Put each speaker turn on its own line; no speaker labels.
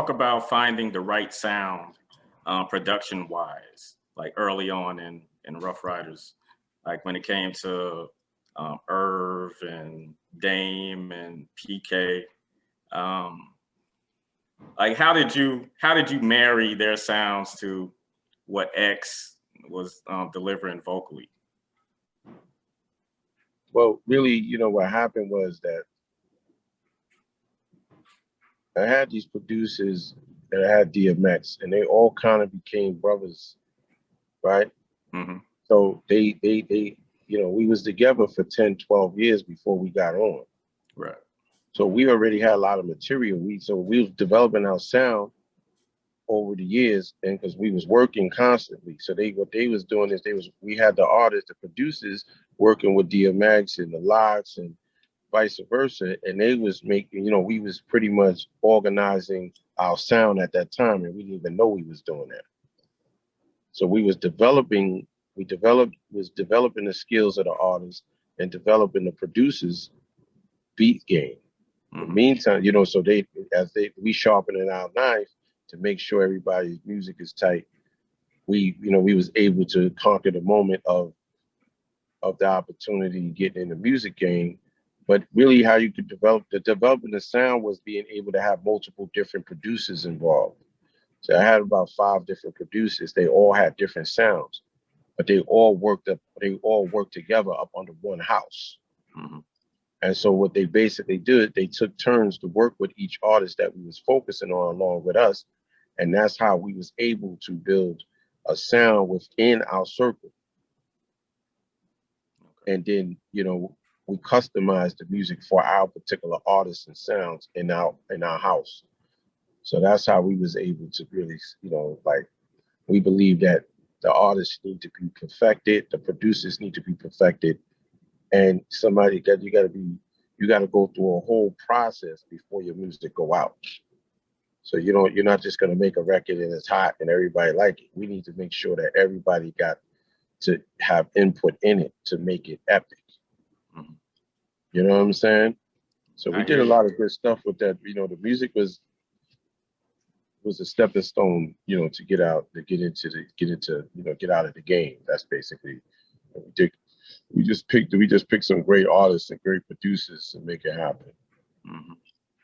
talk about finding the right sound, production wise, like early on in Ruff Ryders, like when it came to Irv and Dame and PK. Like how did you marry their sounds to what X was delivering vocally?
Well, really, what happened was that I had these producers that I had DMX, and they all kind of became brothers, right?
Mm-hmm.
So they, we was together for 10, 12 years before we got on.
Right.
So we already had a lot of material. We was developing our sound over the years, and because we was working constantly. So what they was doing is we had the artists, the producers working with DMX and the Lots and vice versa, and they was making, we was pretty much organizing our sound at that time, and we didn't even know we was doing that. So was developing the skills of the artists and developing the producers' beat game. In the meantime, so we sharpening our knife to make sure everybody's music is tight. We was able to conquer the moment of the opportunity getting in the music game. But really how you could developing the sound was being able to have multiple different producers involved. So I had about 5 different producers. They all had different sounds, but they all worked together up under one house.
Mm-hmm.
And so what they basically did, they took turns to work with each artist that we was focusing on along with us. And that's how we was able to build a sound within our circle. Okay. And then, we customized the music for our particular artists and sounds in our house. So that's how we was able to really, we believe that the artists need to be perfected, the producers need to be perfected, and you got to go through a whole process before your music go out. So you're not just going to make a record and it's hot and everybody like it. We need to make sure that everybody got to have input in it to make it epic.
Mm-hmm.
You know what I'm saying? So we did a lot of good stuff with that. The music was a stepping stone, to get out of the game. That's basically what we did. We just picked some great artists and great producers to make it happen.
Mm-hmm.